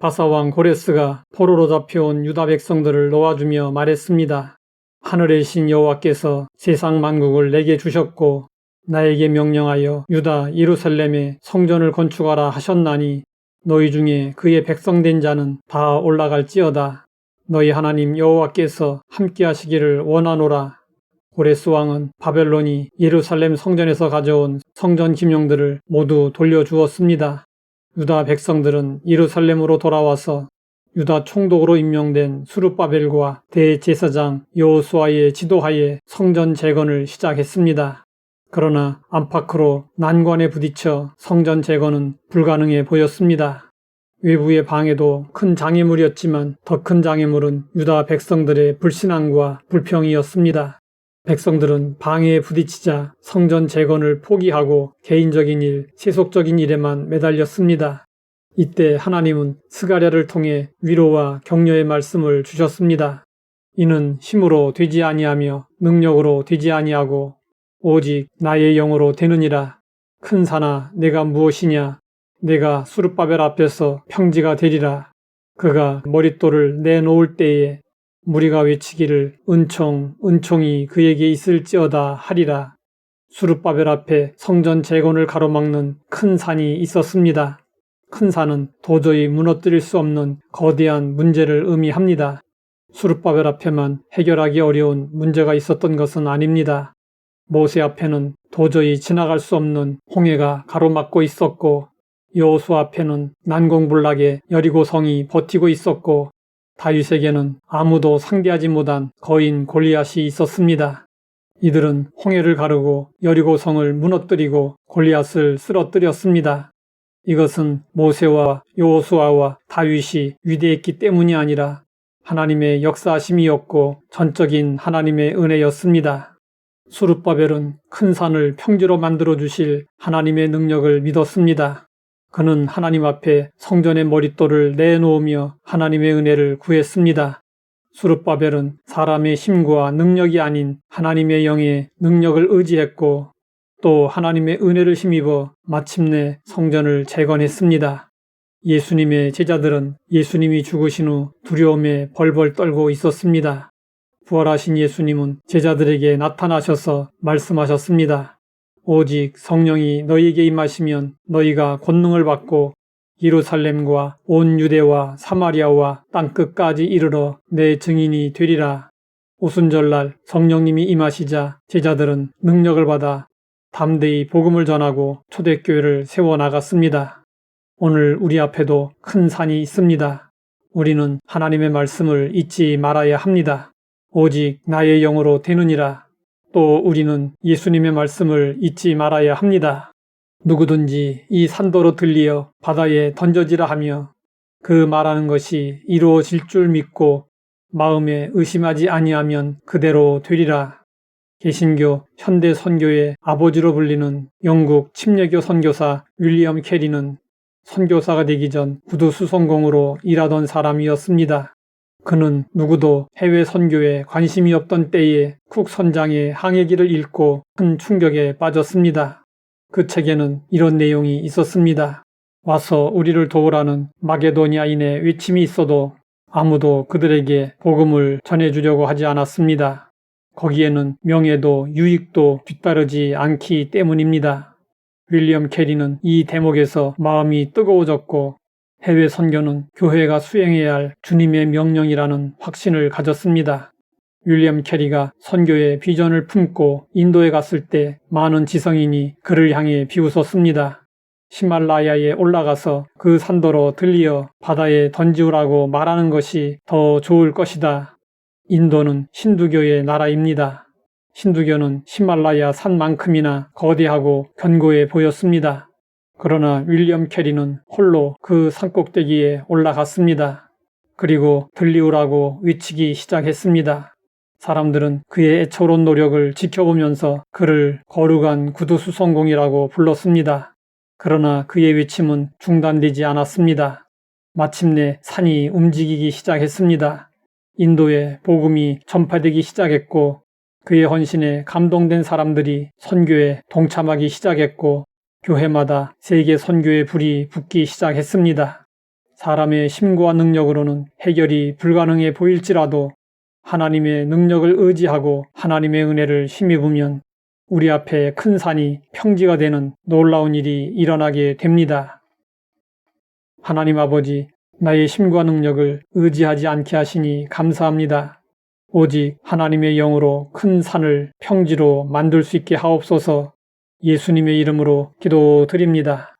바사왕 고레스가 포로로 잡혀온 유다 백성들을 놓아주며 말했습니다. 하늘의 신 여호와께서 세상 만국을 내게 주셨고 나에게 명령하여 유다 예루살렘에 성전을 건축하라 하셨나니 너희 중에 그의 백성된 자는 다 올라갈지어다. 너희 하나님 여호와께서 함께 하시기를 원하노라. 고레스 왕은 바벨론이 예루살렘 성전에서 가져온 성전 기명들을 모두 돌려주었습니다. 유다 백성들은 예루살렘으로 돌아와서 유다 총독으로 임명된 스룹바벨과 대제사장 여호수아의 지도하에 성전 재건을 시작했습니다. 그러나 안팎으로 난관에 부딪혀 성전 재건은 불가능해 보였습니다. 외부의 방해도 큰 장애물이었지만 더 큰 장애물은 유다 백성들의 불신앙과 불평이었습니다. 백성들은 방해에 부딪히자 성전 재건을 포기하고 개인적인 일, 세속적인 일에만 매달렸습니다. 이때 하나님은 스가랴를 통해 위로와 격려의 말씀을 주셨습니다. 이는 힘으로 되지 아니하며 능력으로 되지 아니하고 오직 나의 영으로 되느니라. 큰 산아 내가 무엇이냐? 내가 수룹바벨 앞에서 평지가 되리라. 그가 머릿돌을 내놓을 때에 무리가 외치기를 은총 은총이 그에게 있을지어다 하리라. 수룹바벨 앞에 성전 재건을 가로막는 큰 산이 있었습니다. 큰 산은 도저히 무너뜨릴 수 없는 거대한 문제를 의미합니다. 수룹바벨 앞에만 해결하기 어려운 문제가 있었던 것은 아닙니다. 모세 앞에는 도저히 지나갈 수 없는 홍해가 가로막고 있었고 여호수아 앞에는 난공불락의 여리고성이 버티고 있었고 다윗에게는 아무도 상대하지 못한 거인 골리앗이 있었습니다. 이들은 홍해를 가르고 여리고성을 무너뜨리고 골리앗을 쓰러뜨렸습니다. 이것은 모세와 여호수아와 다윗이 위대했기 때문이 아니라 하나님의 역사하심이었고 전적인 하나님의 은혜였습니다. 스룹바벨은 큰 산을 평지로 만들어 주실 하나님의 능력을 믿었습니다. 그는 하나님 앞에 성전의 머릿돌을 내놓으며 하나님의 은혜를 구했습니다. 스룹바벨은 사람의 힘과 능력이 아닌 하나님의 영의 능력을 의지했고 또 하나님의 은혜를 힘입어 마침내 성전을 재건했습니다. 예수님의 제자들은 예수님이 죽으신 후 두려움에 벌벌 떨고 있었습니다. 부활하신 예수님은 제자들에게 나타나셔서 말씀하셨습니다. 오직 성령이 너희에게 임하시면 너희가 권능을 받고 예루살렘과 온 유대와 사마리아와 땅끝까지 이르러 내 증인이 되리라. 오순절날 성령님이 임하시자 제자들은 능력을 받아 담대히 복음을 전하고 초대교회를 세워나갔습니다. 오늘 우리 앞에도 큰 산이 있습니다. 우리는 하나님의 말씀을 잊지 말아야 합니다. 오직 나의 영으로 되느니라. 또 우리는 예수님의 말씀을 잊지 말아야 합니다. 누구든지 이 산도로 들리어 바다에 던져지라 하며 그 말하는 것이 이루어질 줄 믿고 마음에 의심하지 아니하면 그대로 되리라. 개신교 현대 선교의 아버지로 불리는 영국 침례교 선교사 윌리엄 캐리는 선교사가 되기 전 구두 수송공으로 일하던 사람이었습니다. 그는 누구도 해외 선교에 관심이 없던 때에 쿡 선장의 항해기를 읽고 큰 충격에 빠졌습니다. 그 책에는 이런 내용이 있었습니다. 와서 우리를 도우라는 마게도니아인의 외침이 있어도 아무도 그들에게 복음을 전해주려고 하지 않았습니다. 거기에는 명예도 유익도 뒤따르지 않기 때문입니다. 윌리엄 캐리는 이 대목에서 마음이 뜨거워졌고 해외 선교는 교회가 수행해야 할 주님의 명령이라는 확신을 가졌습니다. 윌리엄 캐리가 선교의 비전을 품고 인도에 갔을 때 많은 지성인이 그를 향해 비웃었습니다. 히말라야에 올라가서 그 산도로 들리어 바다에 던지우라고 말하는 것이 더 좋을 것이다. 인도는 힌두교의 나라입니다. 힌두교는 히말라야 산만큼이나 거대하고 견고해 보였습니다. 그러나 윌리엄 캐리는 홀로 그 산꼭대기에 올라갔습니다. 그리고 들리우라고 외치기 시작했습니다. 사람들은 그의 애처로운 노력을 지켜보면서 그를 거룩한 구두수성공이라고 불렀습니다. 그러나 그의 외침은 중단되지 않았습니다. 마침내 산이 움직이기 시작했습니다. 인도에 복음이 전파되기 시작했고 그의 헌신에 감동된 사람들이 선교에 동참하기 시작했고 교회마다 세계 선교의 불이 붙기 시작했습니다. 사람의 힘과 능력으로는 해결이 불가능해 보일지라도 하나님의 능력을 의지하고 하나님의 은혜를 힘입으면 우리 앞에 큰 산이 평지가 되는 놀라운 일이 일어나게 됩니다. 하나님 아버지, 나의 힘과 능력을 의지하지 않게 하시니 감사합니다. 오직 하나님의 영으로 큰 산을 평지로 만들 수 있게 하옵소서. 예수님의 이름으로 기도드립니다.